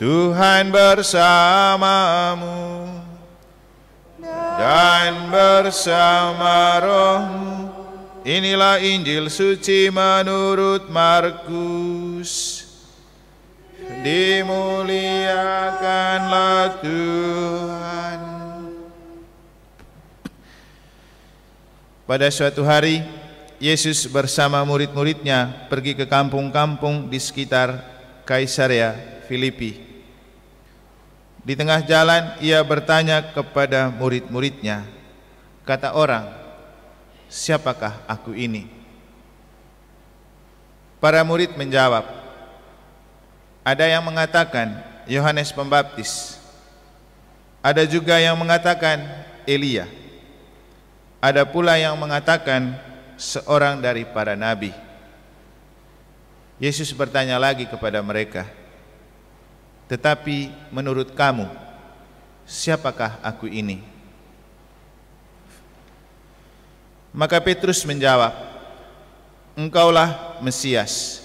Tuhan bersamamu dan bersama rohmu. Inilah Injil suci menurut Markus. Dimuliakanlah Tuhan. Pada suatu hari, Yesus bersama murid-muridnya pergi ke kampung-kampung di sekitar Kaisarea Filipi. Di tengah jalan ia bertanya kepada murid-muridnya, kata orang, "Siapakah aku ini?" Para murid menjawab, ada yang mengatakan Yohanes Pembaptis, ada juga yang mengatakan Elia, ada pula yang mengatakan seorang dari para nabi. Yesus bertanya lagi kepada mereka, "Tetapi menurut kamu, siapakah aku ini?" Maka Petrus menjawab, "Engkaulah Mesias."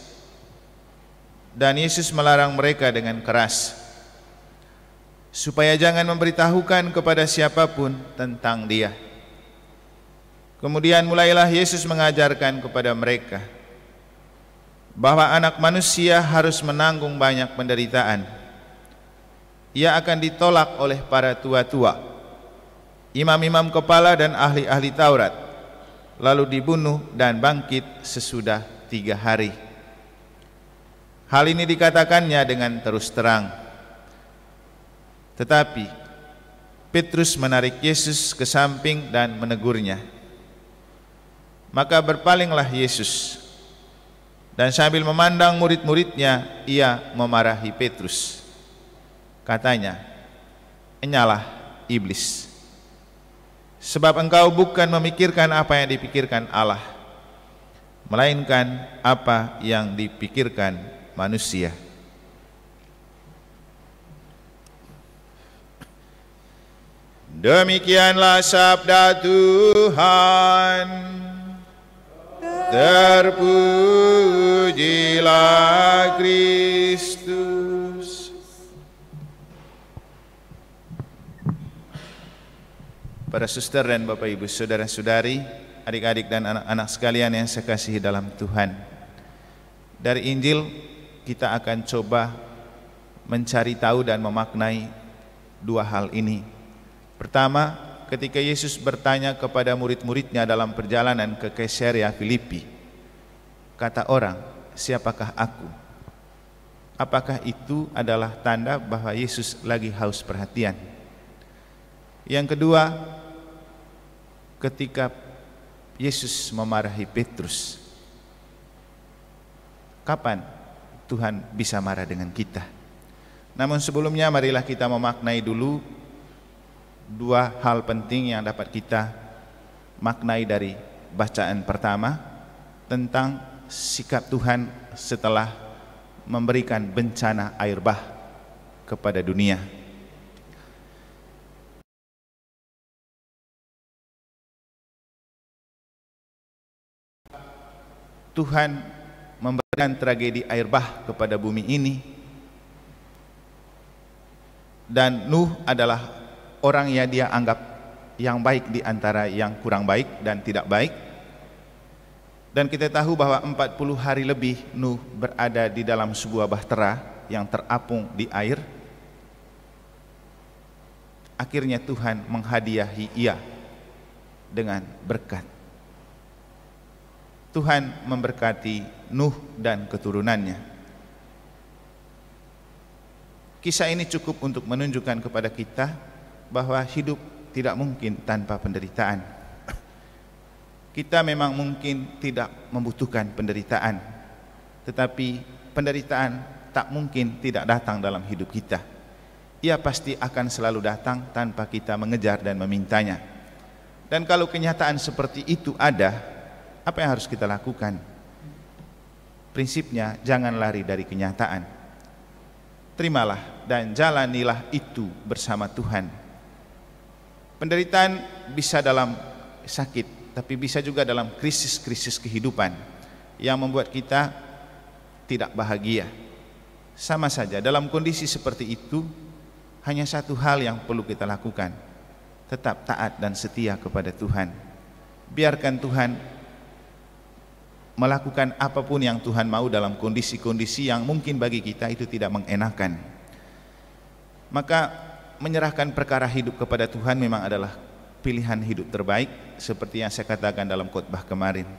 Dan Yesus melarang mereka dengan keras, supaya jangan memberitahukan kepada siapapun tentang Dia. Kemudian mulailah Yesus mengajarkan kepada mereka bahwa Anak Manusia harus menanggung banyak penderitaan. Ia akan ditolak oleh para tua-tua, imam-imam kepala dan ahli-ahli Taurat, lalu dibunuh dan bangkit sesudah 3 hari. Hal ini dikatakannya dengan terus terang. Tetapi Petrus menarik Yesus ke samping dan menegurnya. Maka berpalinglah Yesus, dan sambil memandang murid-muridnya, ia memarahi Petrus. Katanya, "Enyalah iblis, sebab engkau bukan memikirkan apa yang dipikirkan Allah, melainkan apa yang dipikirkan manusia." Demikianlah sabda Tuhan. Terpujilah Kristus. Para suster dan Bapak Ibu, saudara-saudari, adik-adik dan anak-anak sekalian yang saya kasihi dalam Tuhan, dari Injil kita akan coba mencari tahu dan memaknai 2 hal ini. Pertama, ketika Yesus bertanya kepada murid-muridnya dalam perjalanan ke Kaisarea Filipi, kata orang, "Siapakah aku?" Apakah itu adalah tanda bahwa Yesus lagi haus perhatian? Yang kedua, ketika Yesus memarahi Petrus, kapan Tuhan bisa marah dengan kita? Namun sebelumnya marilah kita memaknai dulu 2 hal penting yang dapat kita maknai dari bacaan pertama tentang sikap Tuhan setelah memberikan bencana air bah kepada dunia. Tuhan memberikan tragedi air bah kepada bumi ini, dan Nuh adalah orang yang dia anggap yang baik di antara yang kurang baik dan tidak baik. Dan kita tahu bahwa 40 hari lebih Nuh berada di dalam sebuah bahtera yang terapung di air. Akhirnya Tuhan menghadiahi ia dengan berkat. Tuhan memberkati Nuh dan keturunannya. Kisah ini cukup untuk menunjukkan kepada kita bahwa hidup tidak mungkin tanpa penderitaan. Kita memang mungkin tidak membutuhkan penderitaan, tetapi penderitaan tak mungkin tidak datang dalam hidup kita. Ia pasti akan selalu datang tanpa kita mengejar dan memintanya. Dan kalau kenyataan seperti itu ada, apa yang harus kita lakukan? Prinsipnya, jangan lari dari kenyataan. Terimalah dan jalanilah itu bersama Tuhan. Penderitaan bisa dalam sakit, tapi bisa juga dalam krisis-krisis kehidupan yang membuat kita tidak bahagia. Sama saja, dalam kondisi seperti itu hanya satu hal yang perlu kita lakukan, tetap taat dan setia kepada Tuhan. Biarkan Tuhan melakukan apapun yang Tuhan mau dalam kondisi-kondisi yang mungkin bagi kita itu tidak mengenakan. Maka menyerahkan perkara hidup kepada Tuhan memang adalah pilihan hidup terbaik, seperti yang saya katakan dalam khotbah kemarin.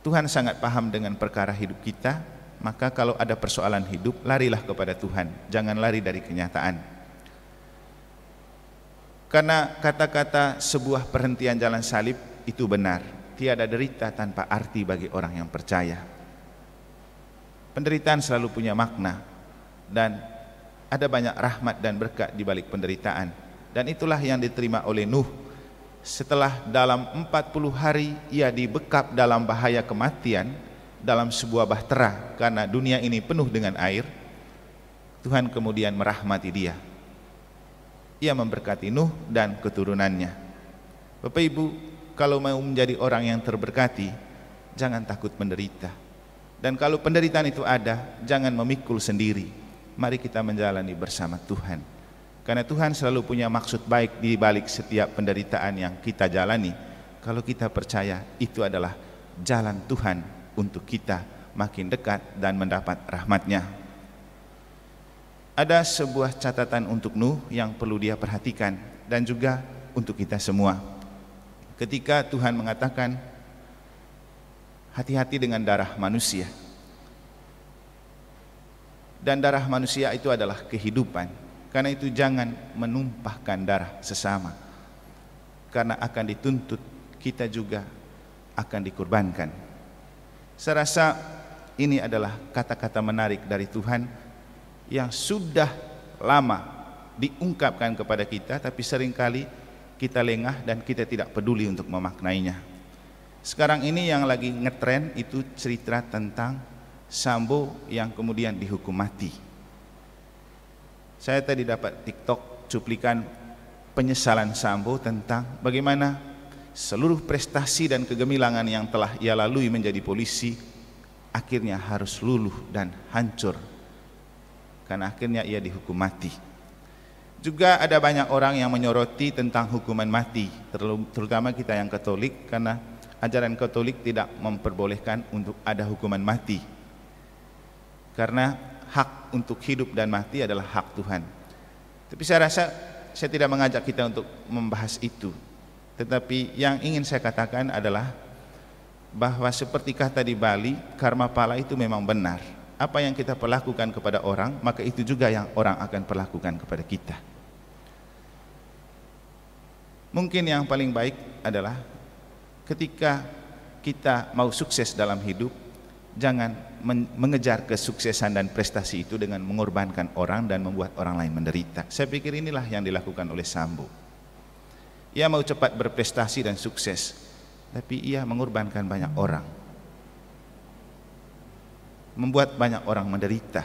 Tuhan sangat paham dengan perkara hidup kita, maka kalau ada persoalan hidup, larilah kepada Tuhan, jangan lari dari kenyataan. Karena kata-kata sebuah perhentian jalan salib itu benar, tiada derita tanpa arti bagi orang yang percaya. Penderitaan selalu punya makna, dan ada banyak rahmat dan berkat di balik penderitaan, dan itulah yang diterima oleh Nuh. Setelah dalam 40 hari ia dibekap dalam bahaya kematian dalam sebuah bahtera karena dunia ini penuh dengan air, Tuhan kemudian merahmati dia. Ia memberkati Nuh dan keturunannya. Bapak Ibu, kalau mau menjadi orang yang terberkati, jangan takut menderita. Dan kalau penderitaan itu ada, jangan memikul sendiri. Mari kita menjalani bersama Tuhan. Karena Tuhan selalu punya maksud baik di balik setiap penderitaan yang kita jalani. Kalau kita percaya itu adalah jalan Tuhan untuk kita makin dekat dan mendapat rahmat-Nya. Ada sebuah catatan untuk Nuh yang perlu dia perhatikan, dan juga untuk kita semua. Ketika Tuhan mengatakan hati-hati dengan darah manusia, dan darah manusia itu adalah kehidupan. Karena itu jangan menumpahkan darah sesama, karena akan dituntut, kita juga akan dikorbankan. Saya rasa ini adalah kata-kata menarik dari Tuhan yang sudah lama diungkapkan kepada kita, tapi seringkali kita lengah dan kita tidak peduli untuk memaknainya. Sekarang ini yang lagi ngetren itu cerita tentang Sambo yang kemudian dihukum mati. Saya tadi dapat TikTok cuplikan penyesalan Sambo tentang bagaimana seluruh prestasi dan kegemilangan yang telah ia lalui menjadi polisi akhirnya harus luluh dan hancur karena akhirnya ia dihukum mati. Juga ada banyak orang yang menyoroti tentang hukuman mati, terutama kita yang Katolik, karena ajaran Katolik tidak memperbolehkan untuk ada hukuman mati, karena hak untuk hidup dan mati adalah hak Tuhan. Tapi saya rasa saya tidak mengajak kita untuk membahas itu. Tetapi yang ingin saya katakan adalah bahwa seperti kata di Bali, karma pala itu memang benar. Apa yang kita perlakukan kepada orang, maka itu juga yang orang akan perlakukan kepada kita. Mungkin yang paling baik adalah ketika kita mau sukses dalam hidup, jangan mengejar kesuksesan dan prestasi itu dengan mengorbankan orang dan membuat orang lain menderita. Saya pikir inilah yang dilakukan oleh Sambo. Ia mau cepat berprestasi dan sukses, tapi ia mengorbankan banyak orang, membuat banyak orang menderita,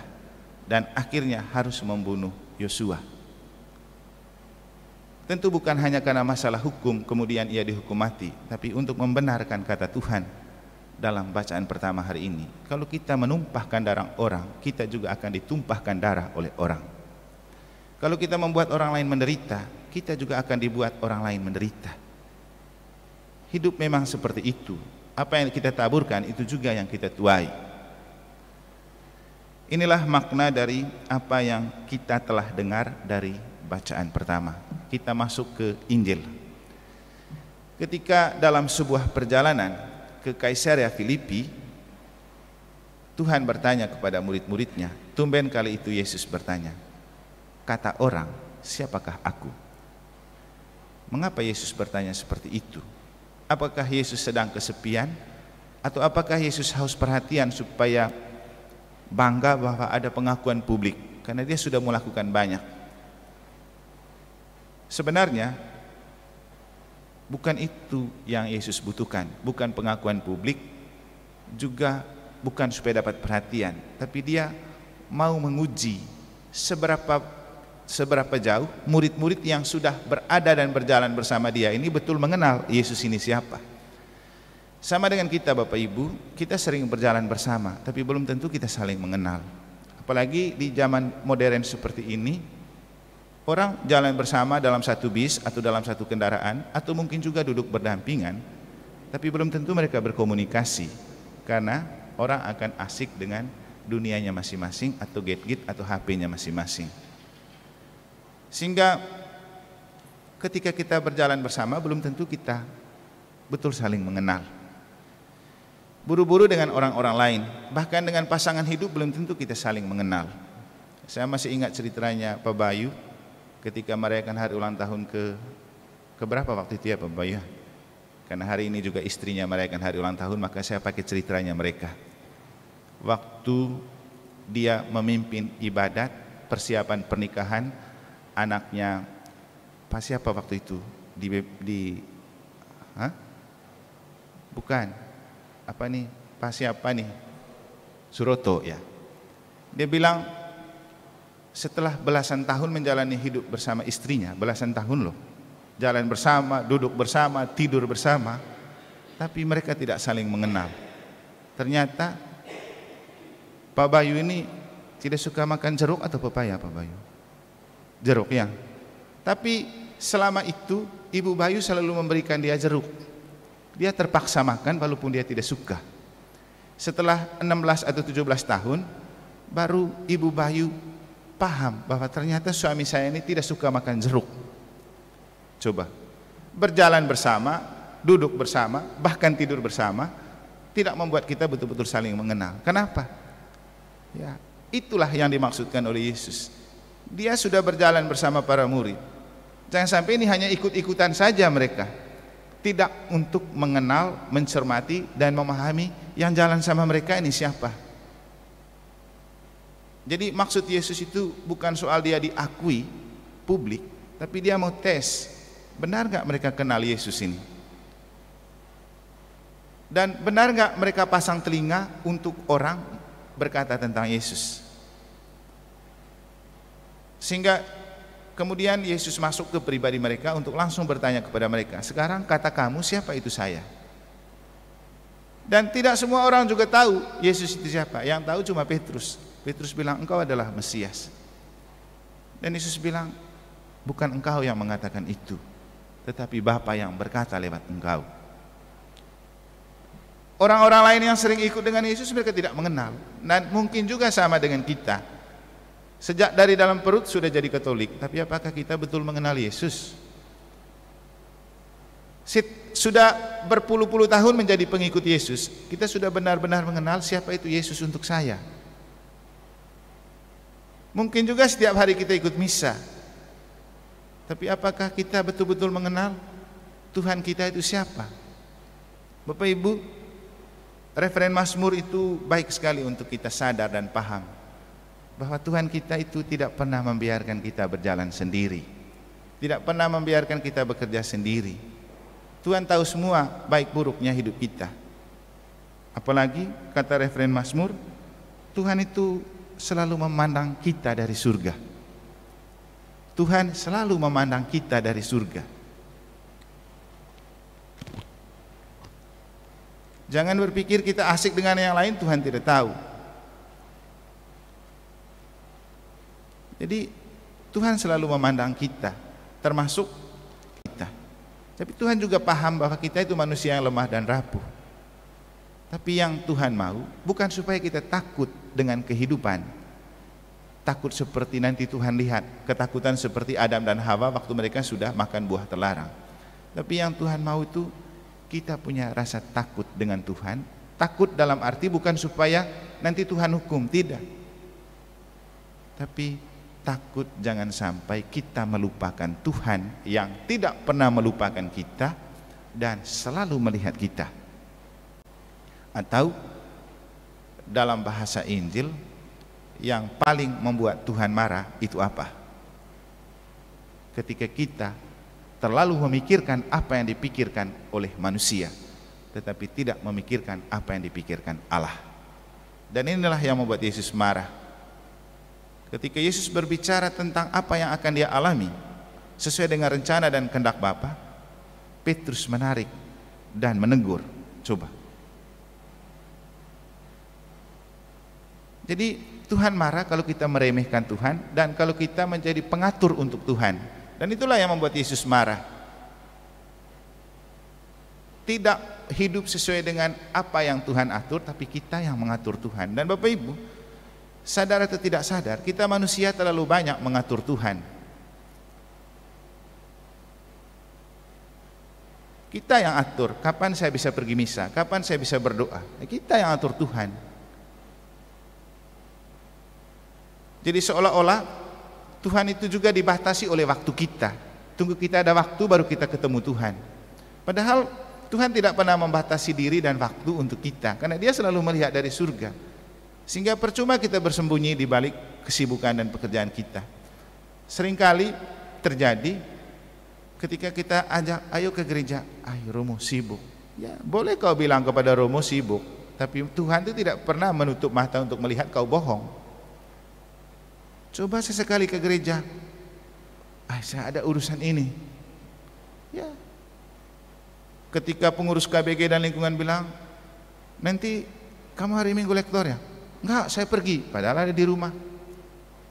dan akhirnya harus membunuh Yosua. Tentu bukan hanya karena masalah hukum kemudian ia dihukum mati, tapi untuk membenarkan kata Tuhan dalam bacaan pertama hari ini. Kalau kita menumpahkan darah orang, kita juga akan ditumpahkan darah oleh orang. Kalau kita membuat orang lain menderita, kita juga akan dibuat orang lain menderita. Hidup memang seperti itu. Apa yang kita taburkan itu juga yang kita tuai. Inilah makna dari apa yang kita telah dengar dari bacaan pertama. Kita masuk ke Injil. Ketika dalam sebuah perjalanan ke Kaisarea Filipi, Tuhan bertanya kepada murid-muridnya. Tumben kali itu Yesus bertanya, kata orang, siapakah aku? Mengapa Yesus bertanya seperti itu? Apakah Yesus sedang kesepian? Atau apakah Yesus haus perhatian supaya bangga bahwa ada pengakuan publik? Karena dia sudah melakukan banyak. Sebenarnya bukan itu yang Yesus butuhkan, bukan pengakuan publik, juga bukan supaya dapat perhatian, tapi dia mau menguji seberapa jauh murid-murid yang sudah berada dan berjalan bersama dia ini betul mengenal Yesus ini siapa. Sama dengan kita Bapak Ibu, kita sering berjalan bersama, tapi belum tentu kita saling mengenal. Apalagi di zaman modern seperti ini, orang jalan bersama dalam satu bis atau dalam satu kendaraan, atau mungkin juga duduk berdampingan, tapi belum tentu mereka berkomunikasi, karena orang akan asik dengan dunianya masing-masing atau gadget atau HP-nya masing-masing. Sehingga ketika kita berjalan bersama, belum tentu kita betul saling mengenal. Buru-buru dengan orang-orang lain, bahkan dengan pasangan hidup belum tentu kita saling mengenal. Saya masih ingat ceritanya Pak Bayu ketika merayakan hari ulang tahun ke berapa waktu itu ya Pak Bayu? Karena hari ini juga istrinya merayakan hari ulang tahun, maka saya pakai ceritanya mereka. Waktu dia memimpin ibadat persiapan pernikahan anaknya Pak siapa waktu itu? Bukan. Apa nih? Pak siapa nih? Suroto ya. Dia bilang setelah belasan tahun menjalani hidup bersama istrinya, belasan tahun loh, jalan bersama, duduk bersama, tidur bersama, tapi mereka tidak saling mengenal. Ternyata Pak Bayu ini tidak suka makan jeruk atau pepaya Pak Bayu? Jeruk ya. Tapi selama itu Ibu Bayu selalu memberikan dia jeruk. Dia terpaksa makan walaupun dia tidak suka. Setelah 16 atau 17 tahun, baru Ibu Bayu paham bahwa ternyata suami saya ini tidak suka makan jeruk. Coba, berjalan bersama, duduk bersama, bahkan tidur bersama, tidak membuat kita betul-betul saling mengenal. Kenapa? Ya, itulah yang dimaksudkan oleh Yesus. Dia sudah berjalan bersama para murid. Jangan sampai ini hanya ikut-ikutan saja mereka, tidak untuk mengenal, mencermati dan memahami yang jalan sama mereka ini siapa. Jadi maksud Yesus itu bukan soal dia diakui publik, tapi dia mau tes, benar gak mereka kenal Yesus ini? Dan benar gak mereka pasang telinga untuk orang berkata tentang Yesus? Sehingga kemudian Yesus masuk ke pribadi mereka untuk langsung bertanya kepada mereka, sekarang kata kamu siapa itu saya? Dan tidak semua orang juga tahu Yesus itu siapa. Yang tahu cuma Petrus. Petrus bilang engkau adalah Mesias. Dan Yesus bilang bukan engkau yang mengatakan itu, tetapi Bapa yang berkata lewat engkau. Orang-orang lain yang sering ikut dengan Yesus mereka tidak mengenal. Dan mungkin juga sama dengan kita. Sejak dari dalam perut sudah jadi Katolik, tapi apakah kita betul mengenal Yesus? Sudah berpuluh-puluh tahun menjadi pengikut Yesus, kita sudah benar-benar mengenal siapa itu Yesus untuk saya. Mungkin juga setiap hari kita ikut misa, tapi apakah kita betul-betul mengenal Tuhan kita itu siapa? Bapak Ibu, referen Mazmur itu baik sekali untuk kita sadar dan paham bahwa Tuhan kita itu tidak pernah membiarkan kita berjalan sendiri, tidak pernah membiarkan kita bekerja sendiri. Tuhan tahu semua baik buruknya hidup kita. Apalagi kata referen Mazmur, Tuhan itu selalu memandang kita dari surga. Tuhan selalu memandang kita dari surga. Jangan berpikir kita asik dengan yang lain, Tuhan tidak tahu. Jadi Tuhan selalu memandang kita, termasuk kita. Tapi Tuhan juga paham bahwa kita itu manusia yang lemah dan rapuh. Tapi yang Tuhan mau bukan supaya kita takut dengan kehidupan, takut seperti nanti Tuhan lihat, ketakutan seperti Adam dan Hawa waktu mereka sudah makan buah terlarang. Tapi yang Tuhan mau itu kita punya rasa takut dengan Tuhan. Takut dalam arti bukan supaya nanti Tuhan hukum, tidak. Tapi takut jangan sampai kita melupakan Tuhan yang tidak pernah melupakan kita dan selalu melihat kita. Atau dalam bahasa Injil, yang paling membuat Tuhan marah itu apa? Ketika kita terlalu memikirkan apa yang dipikirkan oleh manusia, tetapi tidak memikirkan apa yang dipikirkan Allah. Dan inilah yang membuat Yesus marah. Ketika Yesus berbicara tentang apa yang akan dia alami sesuai dengan rencana dan kehendak Bapa, Petrus menarik dan menegur, Coba. Jadi Tuhan marah kalau kita meremehkan Tuhan dan kalau kita menjadi pengatur untuk Tuhan. Dan itulah yang membuat Yesus marah. Tidak hidup sesuai dengan apa yang Tuhan atur, tapi kita yang mengatur Tuhan. Dan Bapak Ibu, sadar atau tidak sadar, kita manusia terlalu banyak mengatur Tuhan. Kita yang atur, kapan saya bisa pergi misa, kapan saya bisa berdoa. Kita yang atur Tuhan. Jadi seolah-olah Tuhan itu juga dibatasi oleh waktu kita. Tunggu kita ada waktu baru kita ketemu Tuhan. Padahal Tuhan tidak pernah membatasi diri dan waktu untuk kita, karena Dia selalu melihat dari surga. Sehingga percuma kita bersembunyi di balik kesibukan dan pekerjaan kita. Seringkali terjadi ketika kita ajak, ayo ke gereja, ayo Romo sibuk. Ya, boleh kau bilang kepada Romo sibuk, tapi Tuhan itu tidak pernah menutup mata untuk melihat kau bohong. Coba sesekali ke gereja, saya ada urusan ini. Ya. Ketika pengurus KBG dan lingkungan bilang, nanti kamu hari Minggu lektor ya? Enggak, saya pergi, padahal ada di rumah.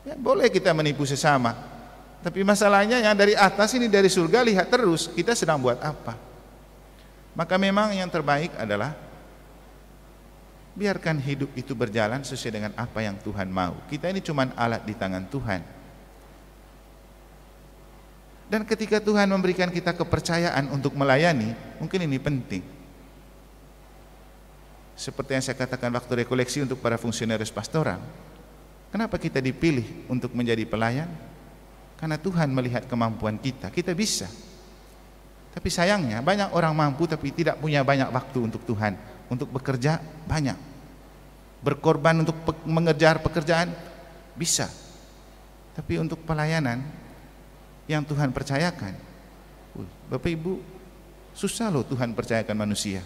Ya, boleh kita menipu sesama. Tapi masalahnya yang dari atas ini, dari surga, lihat terus kita sedang buat apa. Maka memang yang terbaik adalah biarkan hidup itu berjalan sesuai dengan apa yang Tuhan mau. Kita ini cuma alat di tangan Tuhan. Dan ketika Tuhan memberikan kita kepercayaan untuk melayani, mungkin ini penting. Seperti yang saya katakan waktu rekoleksi untuk para fungsionaris pastoral. Kenapa kita dipilih untuk menjadi pelayan? Karena Tuhan melihat kemampuan kita, kita bisa. Tapi sayangnya banyak orang mampu tapi tidak punya banyak waktu untuk Tuhan. Untuk bekerja banyak, berkorban untuk mengejar pekerjaan bisa, tapi untuk pelayanan yang Tuhan percayakan, Bapak Ibu, susah loh Tuhan percayakan manusia.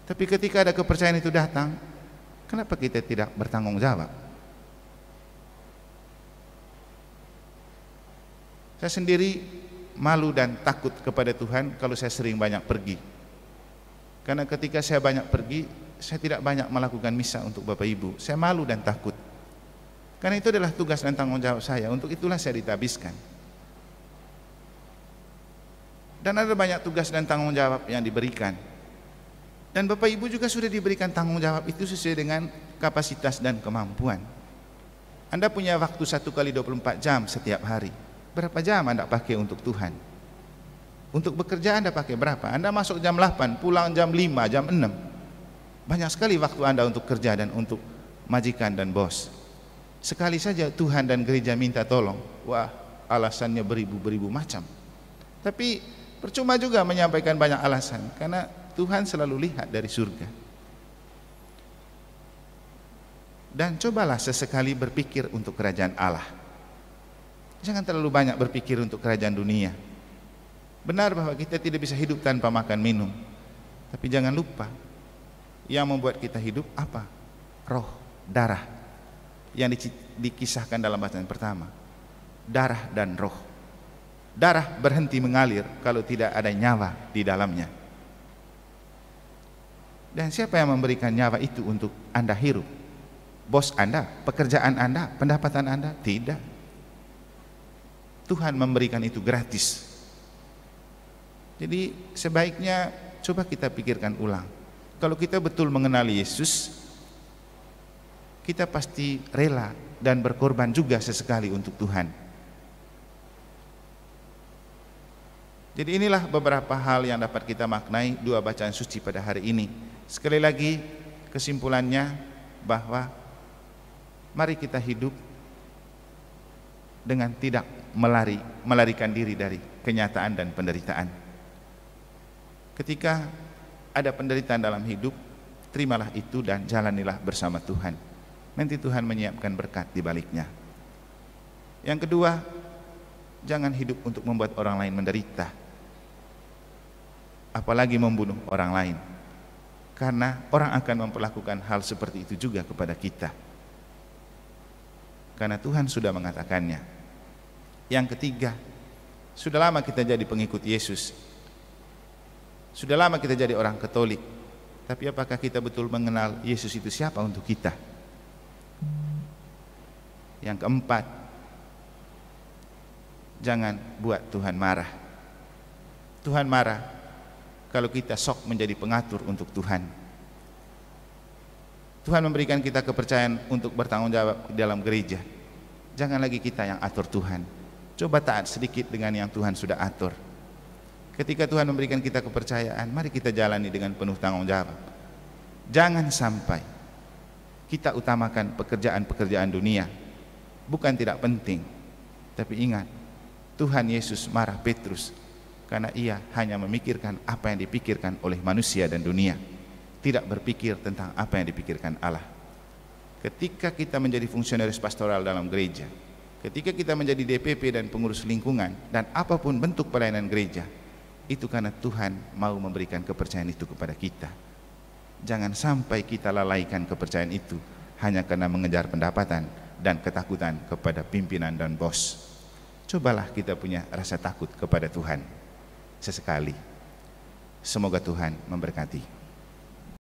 Tapi ketika ada kepercayaan itu datang, kenapa kita tidak bertanggung jawab? Saya sendiri malu dan takut kepada Tuhan kalau saya sering banyak pergi. Karena ketika saya banyak pergi, saya tidak banyak melakukan misa untuk Bapak Ibu. Saya malu dan takut. Karena itu adalah tugas dan tanggung jawab saya. Untuk itulah saya ditabiskan. Dan ada banyak tugas dan tanggung jawab yang diberikan. Dan Bapak Ibu juga sudah diberikan tanggung jawab itu sesuai dengan kapasitas dan kemampuan. Anda punya waktu 1 kali 24 jam setiap hari. Berapa jam Anda pakai untuk Tuhan? Untuk bekerja Anda pakai berapa? Anda masuk jam 8, pulang jam 5, jam 6. Banyak sekali waktu Anda untuk kerja dan untuk majikan dan bos. Sekali saja Tuhan dan gereja minta tolong, wah, alasannya beribu-beribu macam. Tapi percuma juga menyampaikan banyak alasan, karena Tuhan selalu lihat dari surga. Dan cobalah sesekali berpikir untuk kerajaan Allah. Jangan terlalu banyak berpikir untuk kerajaan dunia. Benar bahwa kita tidak bisa hidup tanpa makan minum, tapi jangan lupa yang membuat kita hidup apa? Roh, darah, yang dikisahkan dalam bacaan pertama. Darah dan roh. Darah berhenti mengalir kalau tidak ada nyawa di dalamnya. Dan siapa yang memberikan nyawa itu untuk Anda hirup? Bos Anda, pekerjaan Anda, pendapatan Anda? Tidak. Tuhan memberikan itu gratis. Jadi sebaiknya coba kita pikirkan ulang. Kalau kita betul mengenali Yesus, kita pasti rela dan berkorban juga sesekali untuk Tuhan. Jadi inilah beberapa hal yang dapat kita maknai dua bacaan suci pada hari ini. Sekali lagi kesimpulannya bahwa mari kita hidup dengan tidak melarikan diri dari kenyataan dan penderitaan. Ketika ada penderitaan dalam hidup, terimalah itu dan jalanilah bersama Tuhan. Nanti Tuhan menyiapkan berkat di baliknya. Yang kedua, jangan hidup untuk membuat orang lain menderita, apalagi membunuh orang lain, karena orang akan memperlakukan hal seperti itu juga kepada kita, karena Tuhan sudah mengatakannya. Yang ketiga, sudah lama kita jadi pengikut Yesus, Sudah lama kita jadi orang Katolik, tapi apakah kita betul mengenal Yesus itu siapa untuk kita? Yang keempat, jangan buat Tuhan marah. Tuhan marah kalau kita sok menjadi pengatur untuk Tuhan. Tuhan memberikan kita kepercayaan untuk bertanggung jawab dalam gereja. Jangan lagi kita yang atur Tuhan. Coba taat sedikit dengan yang Tuhan sudah atur. Ketika Tuhan memberikan kita kepercayaan, mari kita jalani dengan penuh tanggung jawab. Jangan sampai kita utamakan pekerjaan-pekerjaan dunia. Bukan tidak penting, tapi ingat, Tuhan Yesus marah Petrus karena ia hanya memikirkan apa yang dipikirkan oleh manusia dan dunia, tidak berpikir tentang apa yang dipikirkan Allah. Ketika kita menjadi fungsionaris pastoral dalam gereja, ketika kita menjadi DPP dan pengurus lingkungan, dan apapun bentuk pelayanan gereja, itu karena Tuhan mau memberikan kepercayaan itu kepada kita. Jangan sampai kita lalaikan kepercayaan itu hanya karena mengejar pendapatan dan ketakutan kepada pimpinan dan bos. Cobalah kita punya rasa takut kepada Tuhan sesekali. Semoga Tuhan memberkati.